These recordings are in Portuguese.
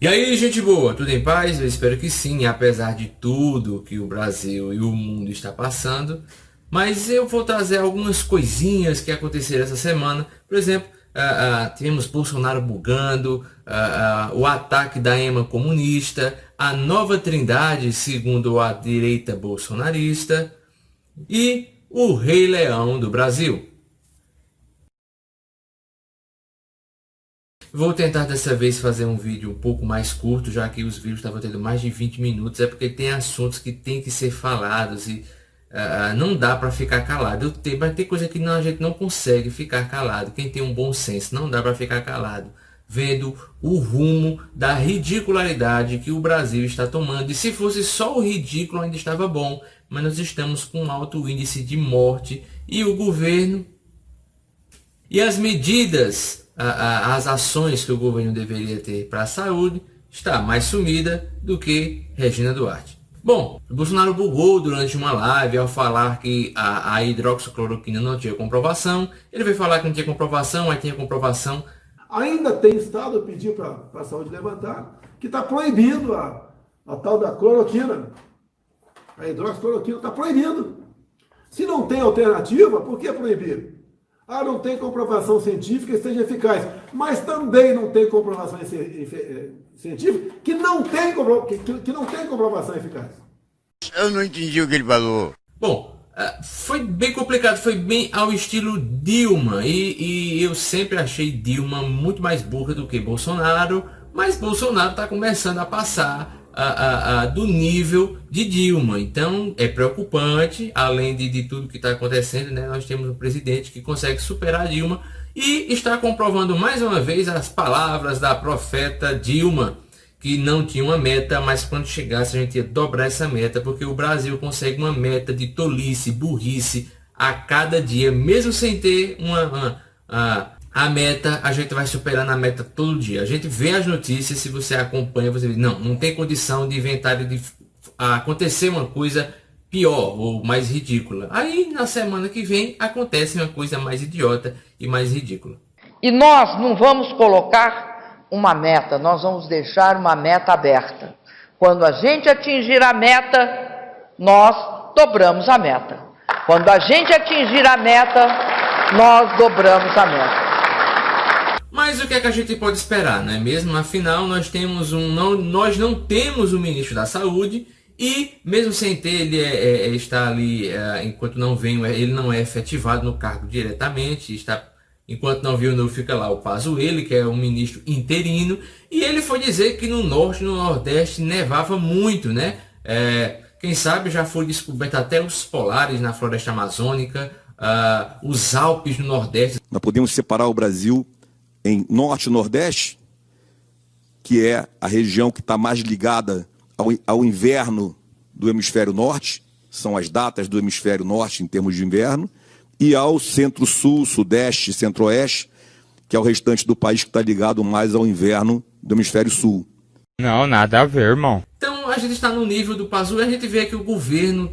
E aí, gente boa, tudo em paz? Eu espero que sim, apesar de tudo que o Brasil e o mundo está passando. Mas eu vou trazer algumas coisinhas que aconteceram essa semana. Por exemplo, tivemos Bolsonaro bugando, o ataque da EMA comunista, a nova trindade, segundo a direita bolsonarista, e o Rei Leão do Brasil. Vou tentar dessa vez fazer um vídeo um pouco mais curto, já que os vídeos estavam tendo mais de 20 minutos. É porque tem assuntos que tem que ser falados e não dá para ficar calado. Mas tem coisa que a gente não consegue ficar calado. Quem tem um bom senso não dá para ficar calado, vendo o rumo da ridicularidade que o Brasil está tomando. E se fosse só o ridículo ainda estava bom, mas nós estamos com um alto índice de morte e o governo e as medidas, as ações que o governo deveria ter para a saúde está mais sumida do que Regina Duarte. Bom, o Bolsonaro bugou durante uma live ao falar que a hidroxicloroquina não tinha comprovação. Ele veio falar que não tinha comprovação, aí tinha comprovação. Ainda tem estado, eu pedi para a saúde levantar, que está proibindo a tal da cloroquina. A hidroxicloroquina está proibindo. Se não tem alternativa, por que proibir? Não tem comprovação científica que seja eficaz. Mas também não tem comprovação científica que não tem comprovação eficaz. Eu não entendi o que ele falou. Bom, foi bem complicado, foi bem ao estilo Dilma. E eu sempre achei Dilma muito mais burra do que Bolsonaro. Mas Bolsonaro está começando a passar do nível de Dilma. Então é preocupante, além de tudo que está acontecendo, né? Nós temos um presidente que consegue superar Dilma e está comprovando mais uma vez as palavras da profeta Dilma, que não tinha uma meta, mas quando chegasse a gente ia dobrar essa meta, porque o Brasil consegue uma meta de tolice, burrice a cada dia, mesmo sem ter a meta. A gente vai superando a meta todo dia. A gente vê as notícias, se você acompanha, você vê, não tem condição de inventar, de acontecer uma coisa pior ou mais ridícula. Aí na semana que vem acontece uma coisa mais idiota e mais ridícula. E nós não vamos colocar uma meta, nós vamos deixar uma meta aberta. Quando a gente atingir a meta, nós dobramos a meta. Quando a gente atingir a meta, nós dobramos a meta. Mas o que é que a gente pode esperar, não é mesmo? Afinal, nós não temos um ministro da Saúde e, mesmo sem ter, ele está ali, enquanto não vem, ele não é efetivado no cargo diretamente, enquanto não viu, não fica lá o Pazuello, que é um ministro interino, e ele foi dizer que no Norte e no Nordeste nevava muito, né? Quem sabe já foi descoberto até os polares na floresta amazônica, os Alpes no Nordeste. Nós podemos separar o Brasil em Norte e Nordeste, que é a região que está mais ligada ao inverno do hemisfério norte, são as datas do hemisfério norte em termos de inverno, e ao Centro-Sul, Sudeste e Centro-Oeste, que é o restante do país que está ligado mais ao inverno do hemisfério sul. Não, nada a ver, irmão. Então a gente está no nível do Pazuello, a gente vê que o governo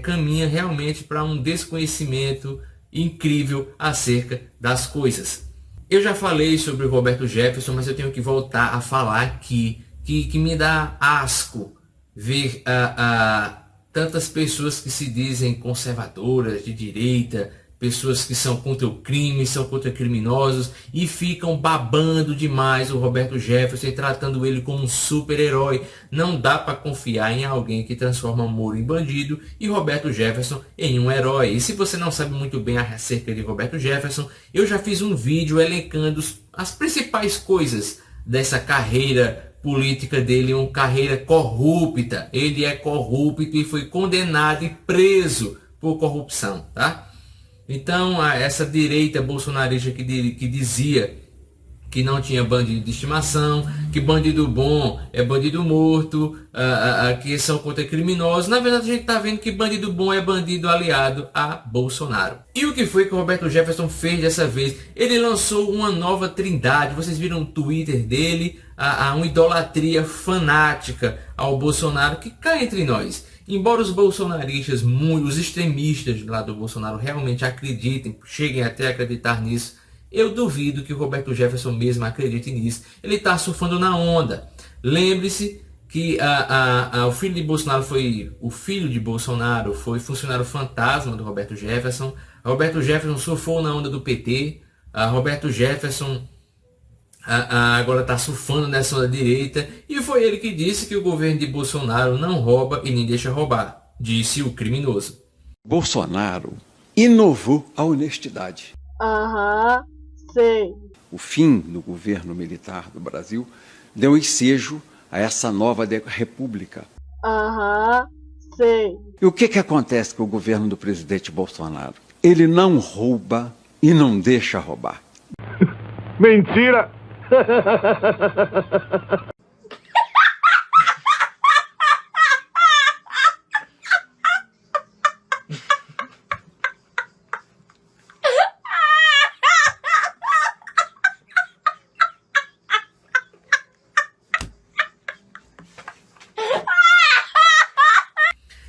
caminha realmente para um desconhecimento incrível acerca das coisas. Eu já falei sobre o Roberto Jefferson, mas eu tenho que voltar a falar aqui, que me dá asco ver tantas pessoas que se dizem conservadoras, de direita, pessoas que são contra o crime, são contra criminosos e ficam babando demais o Roberto Jefferson e tratando ele como um super-herói. Não dá para confiar em alguém que transforma Moro em bandido e Roberto Jefferson em um herói. E se você não sabe muito bem acerca de Roberto Jefferson, eu já fiz um vídeo elencando as principais coisas dessa carreira política dele, uma carreira corrupta. Ele é corrupto e foi condenado e preso por corrupção, tá? Então, essa direita bolsonarista que dizia que não tinha bandido de estimação, que bandido bom é bandido morto, que são contra criminosos. Na verdade, a gente está vendo que bandido bom é bandido aliado a Bolsonaro. E o que foi que o Roberto Jefferson fez dessa vez? Ele lançou uma nova trindade. Vocês viram o Twitter dele, uma idolatria fanática ao Bolsonaro, que cá entre nós. Embora os bolsonaristas, os extremistas lá do Bolsonaro realmente acreditem, cheguem até a acreditar nisso, eu duvido que o Roberto Jefferson mesmo acredite nisso. Ele está surfando na onda. Lembre-se que o filho de Bolsonaro foi funcionário fantasma do Roberto Jefferson. Roberto Jefferson surfou na onda do PT. Roberto Jefferson agora está surfando nessa onda direita. E foi ele que disse que o governo de Bolsonaro não rouba e nem deixa roubar, disse o criminoso. Bolsonaro inovou a honestidade. Aham, sei. O fim do governo militar do Brasil deu ensejo a essa nova república. Aham, sei. E o que acontece com o governo do presidente Bolsonaro? Ele não rouba e não deixa roubar. Mentira!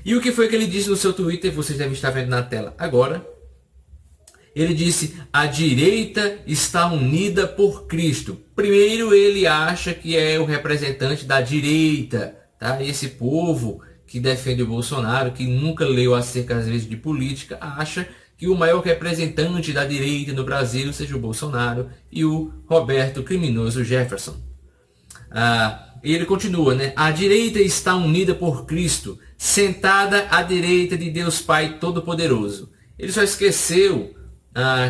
E o que foi que ele disse no seu Twitter? Vocês devem estar vendo na tela agora. Ele disse: a direita está unida por Cristo. Primeiro, ele acha que é o representante da direita, tá? Esse povo que defende o Bolsonaro, que nunca leu acerca às vezes de política, acha que o maior representante da direita no Brasil seja o Bolsonaro e o Roberto criminoso Jefferson. E ele continua, né? A direita está unida por Cristo, sentada à direita de Deus Pai Todo-Poderoso. Ele só esqueceu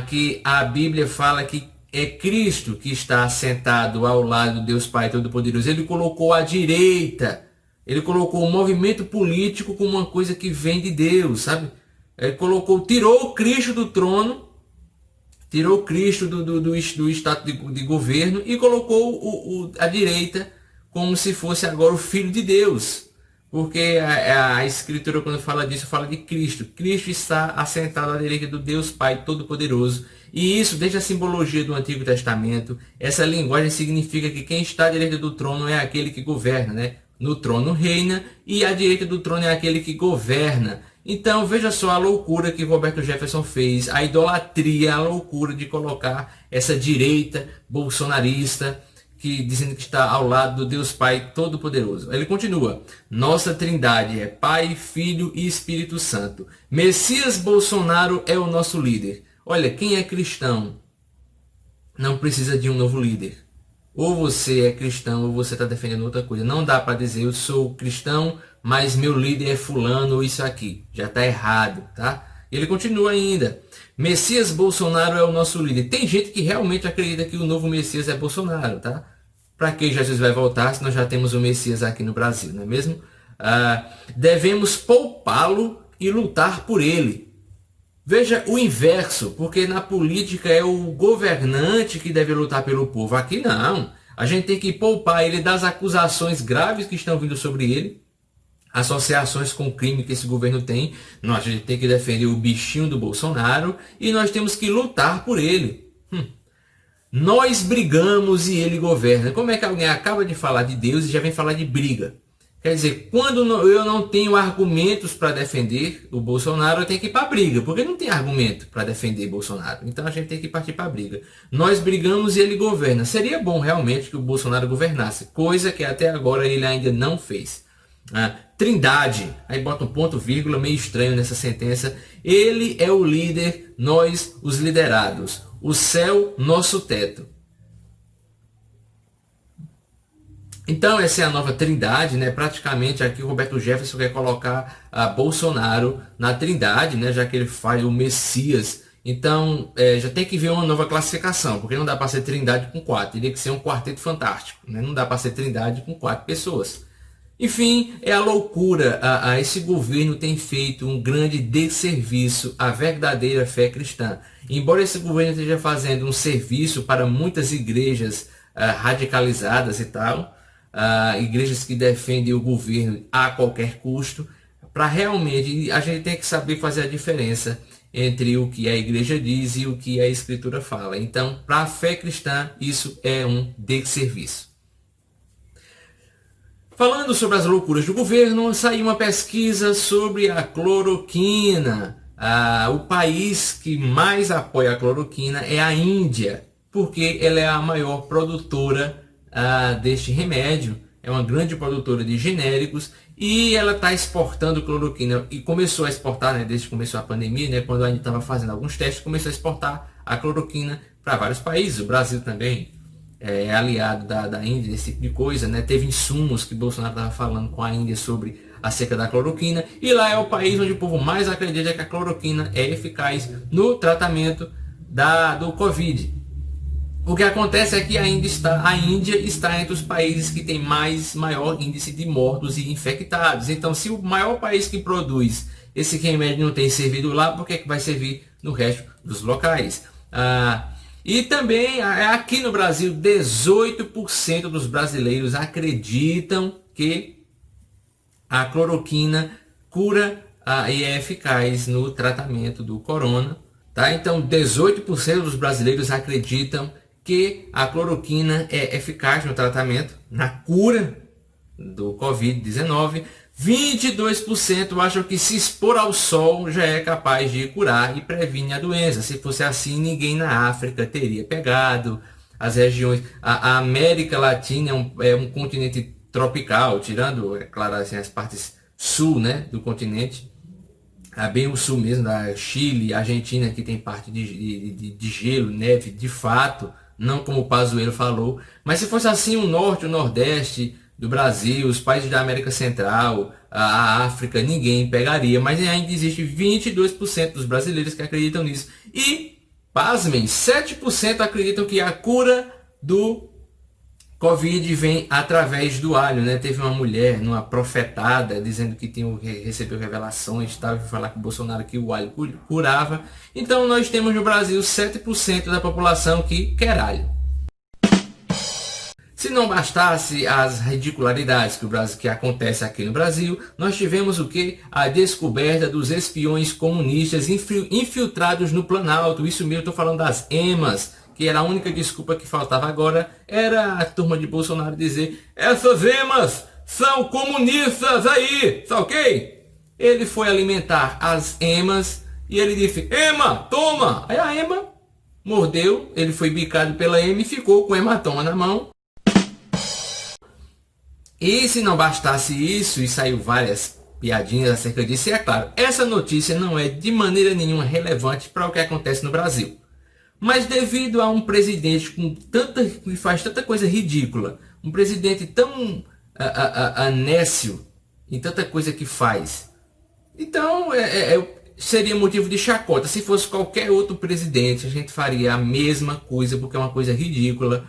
que a Bíblia fala que é Cristo que está sentado ao lado do Deus Pai Todo-Poderoso. Ele colocou a direita, ele colocou o movimento político como uma coisa que vem de Deus, sabe? Ele tirou o Cristo do trono, tirou o Cristo do estado de governo e colocou a direita como se fosse agora o Filho de Deus. Porque a Escritura, quando fala disso, fala de Cristo. Cristo está assentado à direita do Deus Pai Todo-Poderoso. E isso, desde a simbologia do Antigo Testamento, essa linguagem significa que quem está à direita do trono é aquele que governa, né? No trono reina e à direita do trono é aquele que governa. Então, veja só a loucura que Roberto Jefferson fez, a idolatria, a loucura de colocar essa direita bolsonarista, dizendo que está ao lado do Deus Pai Todo-Poderoso. Ele continua: nossa trindade é Pai, Filho e Espírito Santo. Messias Bolsonaro é o nosso líder. Olha, quem é cristão não precisa de um novo líder. Ou você é cristão ou você está defendendo outra coisa. Não dá para dizer eu sou cristão, mas meu líder é fulano ou isso aqui. Já está errado, tá? Ele continua ainda: Messias Bolsonaro é o nosso líder. Tem gente que realmente acredita que o novo Messias é Bolsonaro, tá? Para que Jesus vai voltar se nós já temos o Messias aqui no Brasil, não é mesmo? Devemos poupá-lo e lutar por ele. Veja o inverso, porque na política é o governante que deve lutar pelo povo. Aqui não. A gente tem que poupar ele das acusações graves que estão vindo sobre ele, associações com o crime que esse governo tem. A gente tem que defender o bichinho do Bolsonaro e nós temos que lutar por ele. Nós brigamos e ele governa. Como é que alguém acaba de falar de Deus e já vem falar de briga? Quer dizer, quando eu não tenho argumentos para defender o Bolsonaro, eu tenho que ir para a briga, porque não tem argumento para defender Bolsonaro. Então a gente tem que partir para a briga. Nós brigamos e ele governa. Seria bom realmente que o Bolsonaro governasse, coisa que até agora ele ainda não fez. Trindade, aí bota um ponto vírgula meio estranho nessa sentença. Ele é o líder, nós os liderados. O céu, nosso teto. Então essa é a nova trindade, né? Praticamente aqui o Roberto Jefferson quer colocar Bolsonaro na trindade, né? Já que ele faz o Messias. Então já tem que ver uma nova classificação, porque não dá para ser trindade com 4, teria que ser um quarteto fantástico, né? Não dá para ser trindade com 4 pessoas. Enfim, é a loucura. Esse governo tem feito um grande desserviço à verdadeira fé cristã. Embora esse governo esteja fazendo um serviço para muitas igrejas radicalizadas e tal, igrejas que defendem o governo a qualquer custo, para realmente a gente tem que saber fazer a diferença entre o que a igreja diz e o que a Escritura fala. Então, para a fé cristã, isso é um desserviço. Falando sobre as loucuras do governo, saiu uma pesquisa sobre a cloroquina. O país que mais apoia a cloroquina é a Índia, porque ela é a maior produtora deste remédio é uma grande produtora de genéricos e ela está exportando cloroquina e começou a exportar, né, desde que começou a pandemia, né, quando a gente estava fazendo alguns testes, começou a exportar a cloroquina para vários países. O Brasil também é aliado da Índia nesse tipo de coisa, né? Teve insumos que Bolsonaro estava falando com a Índia sobre acerca da cloroquina, e lá é o país onde o povo mais acredita que a cloroquina é eficaz no tratamento do Covid. O que acontece é que a Índia está entre os países que tem maior índice de mortos e infectados. Então, se o maior país que produz esse remédio não tem servido lá, por que vai servir no resto dos locais? E também aqui no Brasil, 18% dos brasileiros acreditam que a cloroquina cura e é eficaz no tratamento do corona. Tá? Então, 18% dos brasileiros acreditam que a cloroquina é eficaz no tratamento, na cura do Covid-19. 22% acham que se expor ao sol já é capaz de curar e previne a doença. Se fosse assim, ninguém na África teria pegado. As regiões, a América Latina é um continente tropical, tirando, é claro, assim, as partes sul, né, do continente. Bem o sul mesmo, da Chile, Argentina, que tem parte de gelo, neve, de fato, não como o Pazuello falou. Mas se fosse assim, o norte, o nordeste do Brasil, os países da América Central, a África, ninguém pegaria. Mas ainda existe 22% dos brasileiros que acreditam nisso. E, pasmem, 7% acreditam que a cura do Covid vem através do alho, né? Teve uma mulher, numa profetada, dizendo que recebeu revelações, estava falar com o Bolsonaro que o alho curava. Então nós temos no Brasil 7% da população que quer alho. Se não bastasse as ridicularidades que acontecem aqui no Brasil, nós tivemos o que? A descoberta dos espiões comunistas infiltrados no Planalto. Isso mesmo, estou falando das EMAs, que era a única desculpa que faltava agora, era a turma de Bolsonaro dizer: essas EMAs são comunistas aí, tá ok? Ele foi alimentar as EMAs e ele disse: EMA, toma! Aí a EMA mordeu, ele foi bicado pela EMA e ficou com hematoma na mão. E se não bastasse isso, e saiu várias piadinhas acerca disso, e é claro, essa notícia não é de maneira nenhuma relevante para o que acontece no Brasil. Mas devido a um presidente que faz tanta coisa ridícula, um presidente tão nécio em tanta coisa que faz, então seria motivo de chacota. Se fosse qualquer outro presidente, a gente faria a mesma coisa, porque é uma coisa ridícula,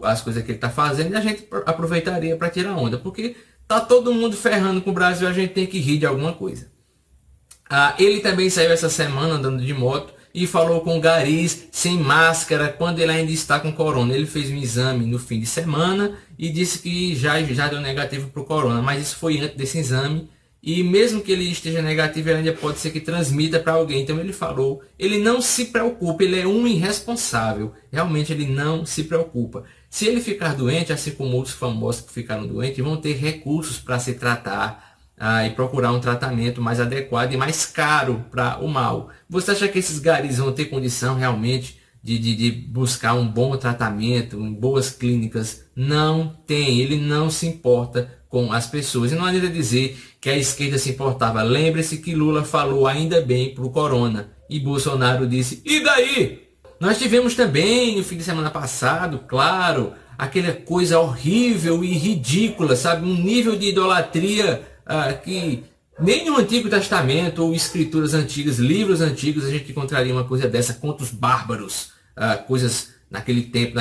as coisas que ele está fazendo, e a gente aproveitaria para tirar onda, porque tá todo mundo ferrando com o Brasil, a gente tem que rir de alguma coisa. Ele também saiu essa semana andando de moto e falou com garis sem máscara quando ele ainda está com corona. Ele fez um exame no fim de semana e disse que já deu negativo para o corona, mas isso foi antes desse exame, e mesmo que ele esteja negativo, ele ainda pode ser que transmita para alguém. Então ele falou, ele não se preocupa, ele é um irresponsável, realmente ele não se preocupa. Se ele ficar doente, assim como outros famosos que ficaram doentes, vão ter recursos para se tratar e procurar um tratamento mais adequado e mais caro para o mal. Você acha que esses garis vão ter condição realmente de buscar um bom tratamento em boas clínicas? Não tem, ele não se importa com as pessoas. E não adianta dizer que a esquerda se importava. Lembre-se que Lula falou ainda bem para o corona e Bolsonaro disse, e daí? Nós tivemos também no fim de semana passado, claro, aquela coisa horrível e ridícula, sabe? Um nível de idolatria que nem no Antigo Testamento ou escrituras antigas, livros antigos, a gente encontraria uma coisa dessa, contos bárbaros, coisas naquele tempo,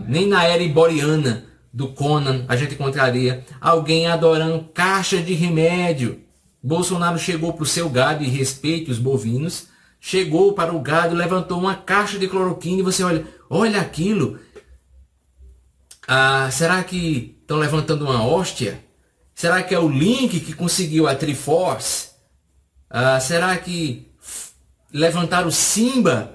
nem na era iboriana do Conan a gente encontraria alguém adorando caixa de remédio. Bolsonaro chegou para o seu gado, e respeite os bovinos, chegou para o gado, levantou uma caixa de cloroquina e você olha aquilo. Será que estão levantando uma hóstia? Será que é o Link que conseguiu a Triforce? Será que levantaram o Simba?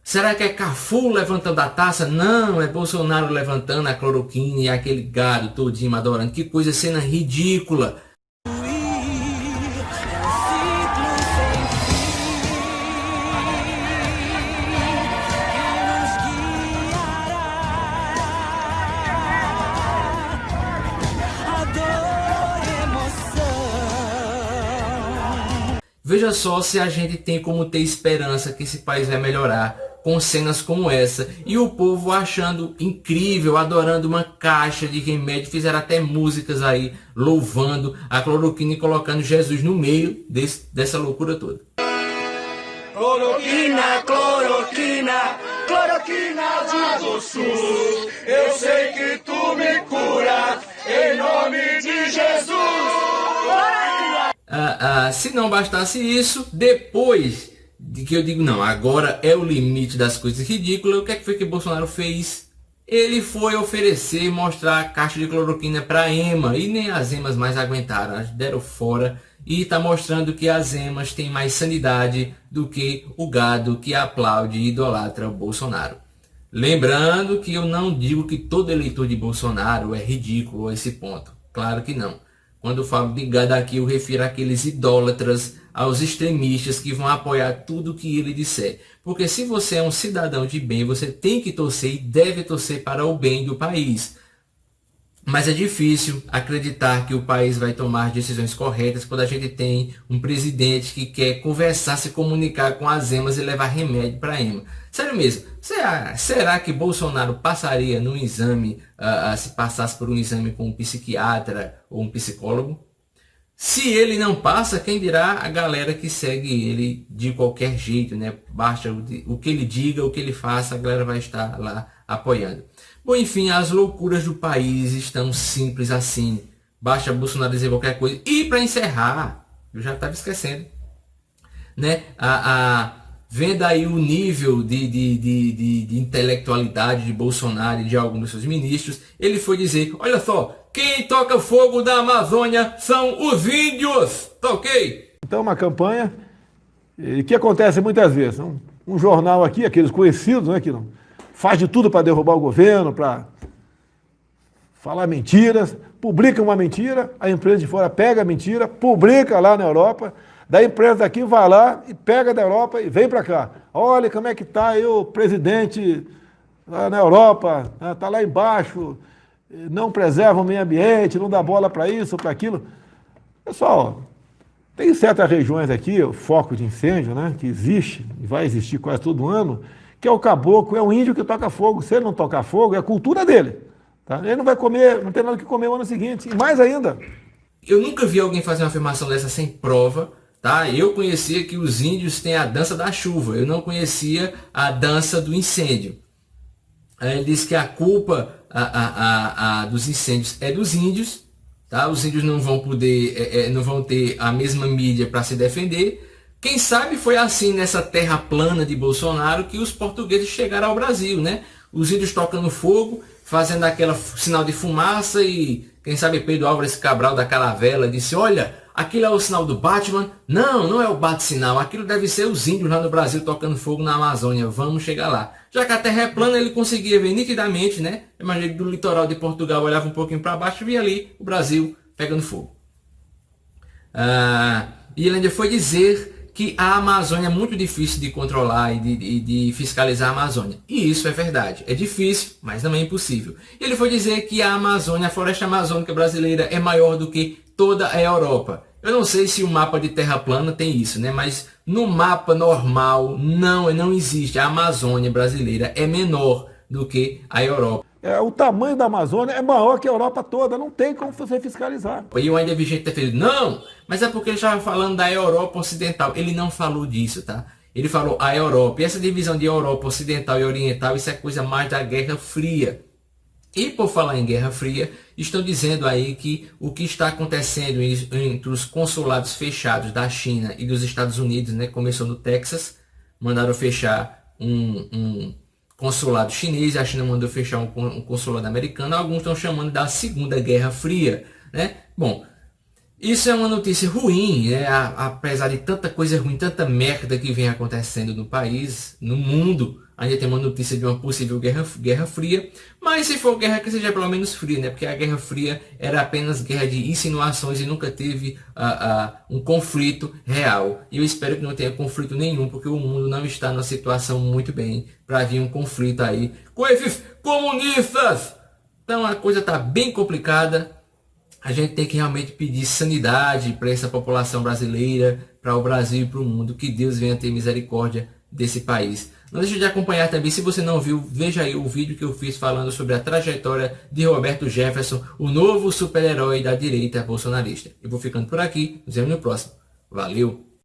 Será que é Cafu levantando a taça? Não, é Bolsonaro levantando a cloroquina e aquele gado todinho adorando. Que coisa, cena ridícula. Veja só se a gente tem como ter esperança que esse país vai melhorar com cenas como essa. E o povo achando incrível, adorando uma caixa de remédio. Fizeram até músicas aí louvando a cloroquina e colocando Jesus no meio dessa loucura toda. Cloroquina, cloroquina, cloroquina do SUS. Eu sei que tu me cura, em nome de Jesus. Se não bastasse isso, depois de que eu digo, não, agora é o limite das coisas ridículas, o que é que foi que Bolsonaro fez? Ele foi oferecer e mostrar a caixa de cloroquina para a EMA, e nem as EMAs mais aguentaram, elas deram fora, e está mostrando que as EMAs têm mais sanidade do que o gado que aplaude e idolatra o Bolsonaro. Lembrando que eu não digo que todo eleitor de Bolsonaro é ridículo a esse ponto, claro que não. Quando eu falo de gado aqui, eu refiro àqueles idólatras, aos extremistas que vão apoiar tudo que ele disser. Porque se você é um cidadão de bem, você tem que torcer e deve torcer para o bem do país. Mas é difícil acreditar que o país vai tomar decisões corretas quando a gente tem um presidente que quer conversar, se comunicar com as EMAs e levar remédio para a EMA. Sério mesmo, será que Bolsonaro passaria num exame, se passasse por um exame com um psiquiatra ou um psicólogo? Se ele não passa, quem dirá a galera que segue ele de qualquer jeito, né? Basta o que ele diga, o que ele faça, a galera vai estar lá apoiando. Bom, enfim, as loucuras do país estão simples assim. Basta Bolsonaro dizer qualquer coisa. E para encerrar, eu já estava esquecendo, né? Vendo aí o nível de intelectualidade de Bolsonaro e de alguns dos seus ministros, ele foi dizer, olha só, quem toca fogo da Amazônia são os índios, tá ok? Então, uma campanha que acontece muitas vezes. Um jornal aqui, aqueles conhecidos, né, que não faz de tudo para derrubar o governo, para falar mentiras, publica uma mentira, a empresa de fora pega a mentira, publica lá na Europa, da empresa daqui vai lá e pega da Europa e vem para cá. Olha como é que está aí o presidente lá na Europa, está lá embaixo, não preserva o meio ambiente, não dá bola para isso, para aquilo. Pessoal, tem certas regiões aqui, o foco de incêndio, né, que existe e vai existir quase todo ano, que é o caboclo, é o índio que toca fogo. Se ele não tocar fogo, é a cultura dele. Tá? Ele não vai comer, não tem nada que comer o ano seguinte. E mais ainda. Eu nunca vi alguém fazer uma afirmação dessa sem prova. Tá? Eu conhecia que os índios têm a dança da chuva. Eu não conhecia a dança do incêndio. Ele disse que a culpa dos incêndios é dos índios. Tá? Os índios não vão poder, não vão ter a mesma mídia para se defender. Quem sabe foi assim nessa terra plana de Bolsonaro que os portugueses chegaram ao Brasil, né? Os índios tocando fogo, fazendo aquele sinal de fumaça e quem sabe Pedro Álvares Cabral da Caravela disse, olha, aquilo é o sinal do Batman. Não, não é o bate-sinal, aquilo deve ser os índios lá no Brasil tocando fogo na Amazônia, vamos chegar lá. Já que a terra é plana, ele conseguia ver nitidamente, né? Imagina do litoral de Portugal, olhava um pouquinho para baixo e via ali o Brasil pegando fogo. E ele ainda foi dizer que a Amazônia é muito difícil de controlar e de fiscalizar a Amazônia. E isso é verdade. É difícil, mas não é impossível. E ele foi dizer que a Amazônia, a floresta amazônica brasileira é maior do que toda a Europa. Eu não sei se o mapa de terra plana tem isso, né? Mas no mapa normal não existe. A Amazônia brasileira é menor do que a Europa. O tamanho da Amazônia é maior que a Europa toda, não tem como você fiscalizar. E eu ainda vi gente ter feito, não, mas é porque ele estava falando da Europa Ocidental. Ele não falou disso, tá? Ele falou a Europa. E essa divisão de Europa Ocidental e Oriental, isso é coisa mais da Guerra Fria. E por falar em Guerra Fria, estão dizendo aí que o que está acontecendo entre os consulados fechados da China e dos Estados Unidos, né? Começou no Texas, mandaram fechar um consulado chinês, a China mandou fechar um consulado americano, alguns estão chamando da Segunda Guerra Fria, né? Bom, isso é uma notícia ruim, né? Apesar de tanta coisa ruim, tanta merda que vem acontecendo no país, no mundo, ainda tem uma notícia de uma possível guerra fria, mas se for guerra que seja pelo menos fria, né? Porque a Guerra Fria era apenas guerra de insinuações e nunca teve um conflito real. E eu espero que não tenha conflito nenhum, porque o mundo não está numa situação muito bem para vir um conflito aí com esses comunistas. Então a coisa está bem complicada. A gente tem que realmente pedir sanidade para essa população brasileira, para o Brasil e para o mundo. Que Deus venha ter misericórdia desse país. Não deixe de acompanhar também, se você não viu, veja aí o vídeo que eu fiz falando sobre a trajetória de Roberto Jefferson, o novo super-herói da direita bolsonarista. Eu vou ficando por aqui, nos vemos no próximo. Valeu!